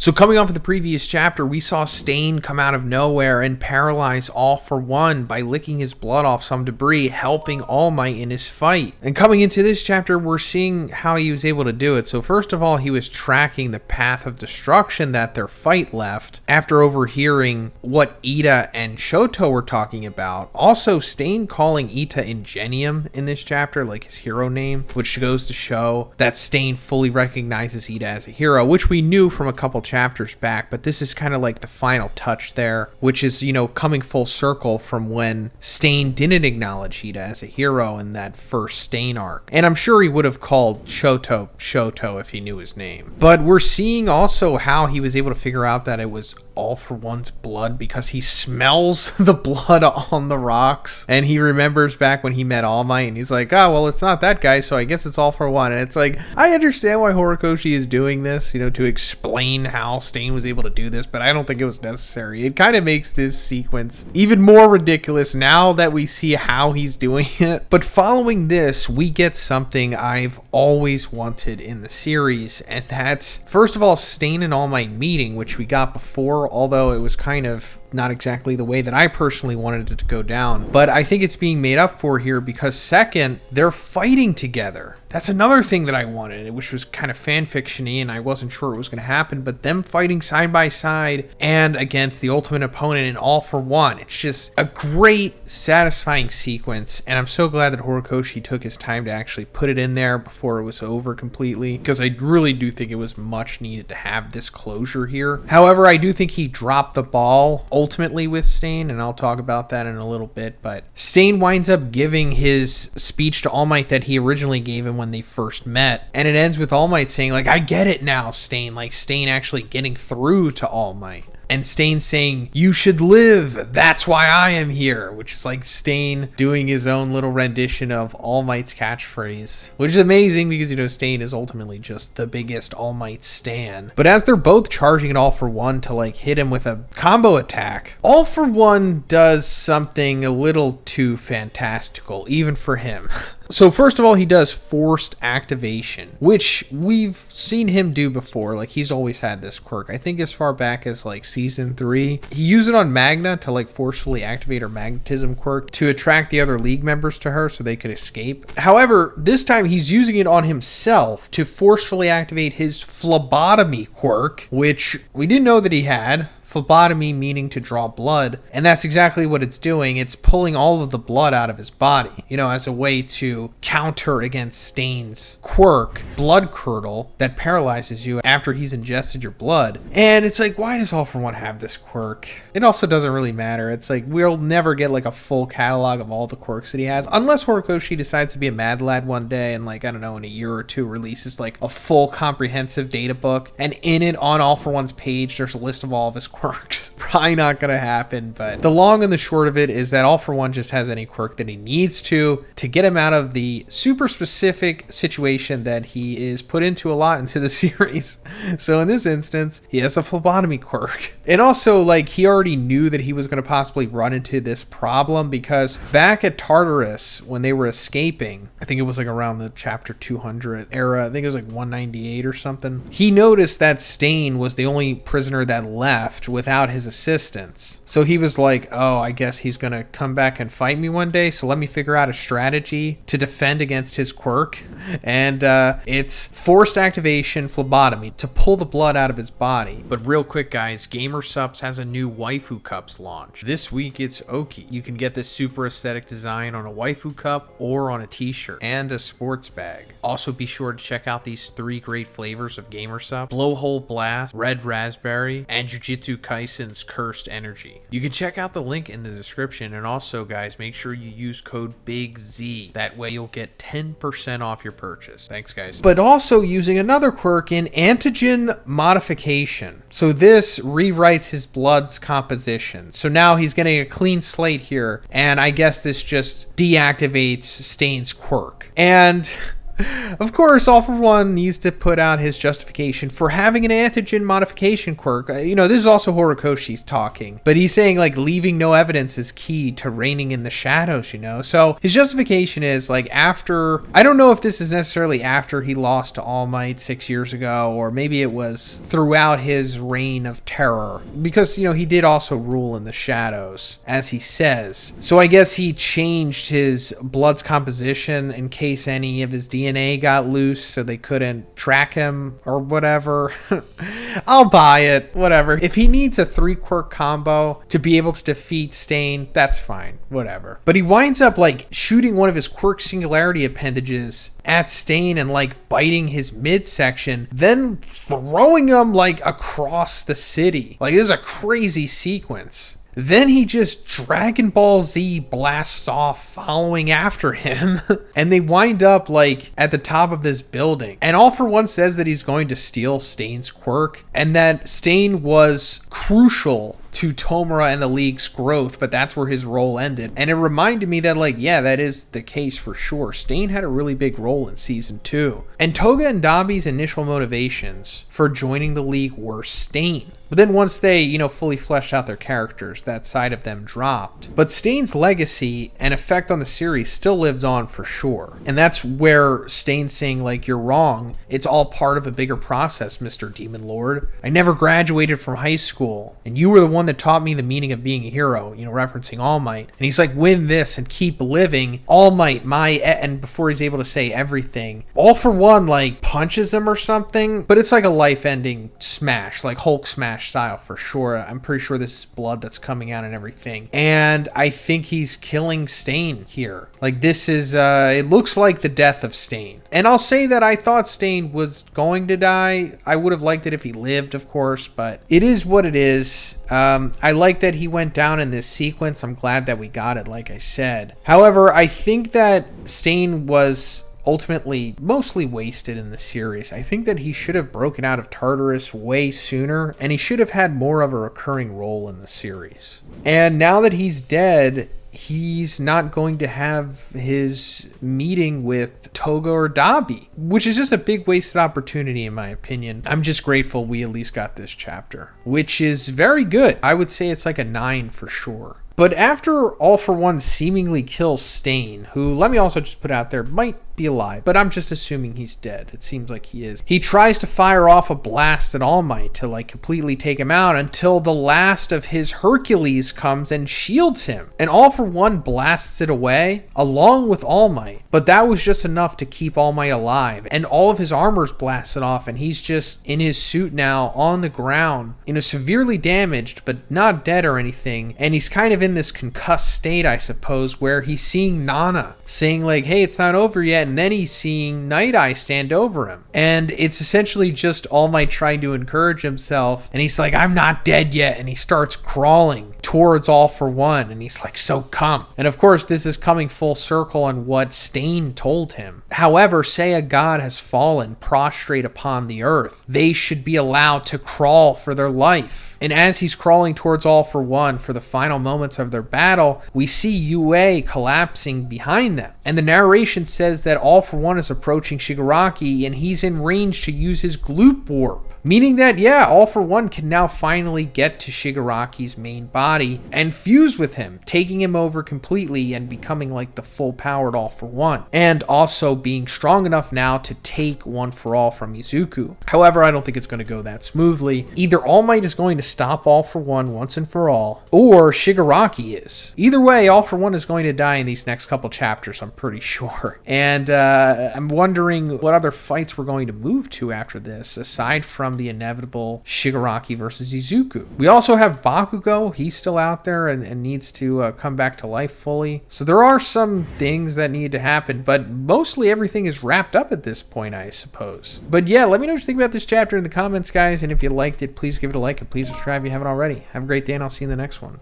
So coming off of the previous chapter, we saw Stain come out of nowhere and paralyze All For One by licking his blood off some debris, helping All Might in his fight. And coming into this chapter, we're seeing how he was able to do it. So first of all, he was tracking the path of destruction that their fight left after overhearing what Ida and Shoto were talking about. Also, Stain calling Ita Ingenium in this chapter, like his hero name, which goes to show that Stain fully recognizes Ida as a hero, which we knew from a couple chapters back, but this is kind of like the final touch there, which is, you know, coming full circle from when Stain didn't acknowledge Ida as a hero in that first Stain arc. And I'm sure he would have called Shoto if he knew his name. But we're seeing also how he was able to figure out that it was All For One's blood because he smells the blood on the rocks, and he remembers back when he met All Might, and he's like, oh, well, it's not that guy, so I guess it's All For One. And it's like, I understand why Horikoshi is doing this, you know, to explain how Stain was able to do this, but I don't think it was necessary. It kind of makes this sequence even more ridiculous now that we see how he's doing it. But following this, we get something I've always wanted in the series, and that's, first of all, Stain and All Might meeting, which we got before, although it was kind of not exactly the way that I personally wanted it to go down. But I think it's being made up for here because second, they're fighting together. That's another thing that I wanted, which was kind of fan-fiction-y, and I wasn't sure it was going to happen, but them fighting side by side and against the ultimate opponent in All For One. It's just a great, satisfying sequence, and I'm so glad that Horikoshi took his time to actually put it in there before it was over completely, because I really do think it was much needed to have this closure here. However, I do think he dropped the ball ultimately with Stain, and I'll talk about that in a little bit, but Stain winds up giving his speech to All Might that he originally gave him when they first met, and it ends with All Might saying, like, I get it now, Stain, like Stain actually getting through to All Might. And Stain saying, you should live, that's why I am here, which is like Stain doing his own little rendition of All Might's catchphrase, which is amazing because, you know, Stain is ultimately just the biggest All Might stan. But as they're both charging at All For One to like hit him with a combo attack, All For One does something a little too fantastical, even for him. So first of all, he does forced activation, which we've seen him do before. Like, he's always had this quirk. I think as far back as like season 3, he used it on Magna to like forcefully activate her magnetism quirk to attract the other league members to her so they could escape. However, this time he's using it on himself to forcefully activate his phlebotomy quirk, which we didn't know that he had. Phlebotomy meaning to draw blood, and that's exactly what it's doing. It's pulling all of the blood out of his body, you know, as a way to counter against Stain's quirk, Blood Curdle, that paralyzes you after he's ingested your blood. And it's like, why does All For One have this quirk? It also doesn't really matter. It's like, we'll never get like a full catalog of all the quirks that he has, unless Horikoshi decides to be a mad lad one day and, like, I don't know, in a year or two releases like a full comprehensive data book, and in it, on All For One's page, there's a list of all of his quirks. Probably not gonna happen, but the long and the short of it is that All For One just has any quirk that he needs to get him out of the super specific situation that he is put into a lot into the series. So in this instance, he has a phlebotomy quirk. And also, like, he already knew that he was going to possibly run into this problem because back at Tartarus, when they were escaping, I think it was like around the chapter 200 era, I think it was like 198 or something, he noticed that Stain was the only prisoner that left without his assistance. So he was like, oh, I guess he's gonna come back and fight me one day, so let me figure out a strategy to defend against his quirk. And it's forced activation phlebotomy to pull the blood out of his body. But real quick, guys, GamerSupps has a new waifu cups launch. This week it's Oki. You can get this super aesthetic design on a waifu cup or on a t-shirt and a sports bag. Also, be sure to check out these 3 great flavors of GamerSupps: Blowhole Blast, Red Raspberry, and Jujutsu Kaisen's Cursed Energy. You can check out the link in the description, and also, guys, make sure you use code BIGZ. That way you'll get 10% off your purchase. Thanks, guys. But also using another quirk in antigen modification. So this rewrites his blood's composition. So now he's getting a clean slate here, and I guess this just deactivates Stain's quirk. And Of course, All for One needs to put out his justification for having an antigen modification quirk. This is also Horikoshi's talking, but he's saying like leaving no evidence is key to reigning in the shadows, So his justification is like after, I don't know if this is necessarily after he lost to All Might 6 years ago, or maybe it was throughout his reign of terror, because, he did also rule in the shadows, as he says. So I guess he changed his blood's composition in case any of his DNA got loose so they couldn't track him or whatever. I'll buy it, whatever. If he needs a 3-quirk combo to be able to defeat Stain, that's fine, whatever. But he winds up like shooting one of his quirk singularity appendages at Stain and like biting his midsection, then throwing him like across the city. Like, this is a crazy sequence. Then he just Dragon Ball Z blasts off following after him. And they wind up like at the top of this building. And All for One says that he's going to steal Stain's quirk and that Stain was crucial to Tomura and the League's growth, but that's where his role ended. And it reminded me that that is the case for sure. Stain had a really big role in season 2. And Toga and Dabi's initial motivations for joining the League were Stain. But then once they, fully fleshed out their characters, that side of them dropped. But Stain's legacy and effect on the series still lives on for sure. And that's where Stain's saying, you're wrong. It's all part of a bigger process, Mr. Demon Lord. I never graduated from high school, and you were the one that taught me the meaning of being a hero, referencing All Might. And he's like, win this and keep living. All Might, and before he's able to say everything, All for One, punches him or something. But it's like a life-ending smash, like Hulk smash style for sure. I'm pretty sure this is blood that's coming out and everything. And I think he's killing Stain here. This is, it looks like the death of Stain. And I'll say that I thought Stain was going to die. I would have liked it if he lived, of course, but it is what it is. I like that he went down in this sequence. I'm glad that we got it, like I said. However, I think that Stain was ultimately mostly wasted in the series. I think that he should have broken out of Tartarus way sooner, and he should have had more of a recurring role in the series. And now that he's dead, he's not going to have his meeting with Toga or Dabi, which is just a big wasted opportunity in my opinion. I'm just grateful we at least got this chapter, which is very good. I would say it's like a 9 for sure. But after All for One seemingly kills Stain, who, let me also just put out there, might be alive, but I'm just assuming he's dead. It seems like he is. He tries to fire off a blast at All Might to completely take him out until the last of his Hercules comes and shields him. And All for One blasts it away along with All Might. But that was just enough to keep All Might alive. And all of his armor's blasted off and he's just in his suit now on the ground, severely damaged, but not dead or anything. And he's kind of in this concussed state, I suppose, where he's seeing Nana saying hey, it's not over yet. And then he's seeing Night Eye stand over him. And it's essentially just All Might trying to encourage himself. And he's like, I'm not dead yet. And he starts crawling towards All for One. And he's like, so come. And of course, this is coming full circle on what Stain told him. However, say a god has fallen prostrate upon the earth, they should be allowed to crawl for their life. And as he's crawling towards All for One for the final moments of their battle, we see Yue collapsing behind them. And the narration says that All for One is approaching Shigaraki and he's in range to use his gloop warp. Meaning that, All for One can now finally get to Shigaraki's main body and fuse with him, taking him over completely and becoming the full-powered All for One. And also being strong enough now to take One for All from Izuku. However, I don't think it's going to go that smoothly. Either All Might is going to stop All for One once and for all, or Shigaraki is. Either way, All for One is going to die in these next couple chapters, I'm pretty sure. And I'm wondering what other fights we're going to move to after this, aside from the inevitable Shigaraki versus Izuku. We also have Bakugo. He's still out there and needs to come back to life fully. So there are some things that need to happen, but mostly everything is wrapped up at this point, I suppose. But let me know what you think about this chapter in the comments, guys. And if you liked it, please give it a like and please subscribe if you haven't already. Have a great day, and I'll see you in the next one.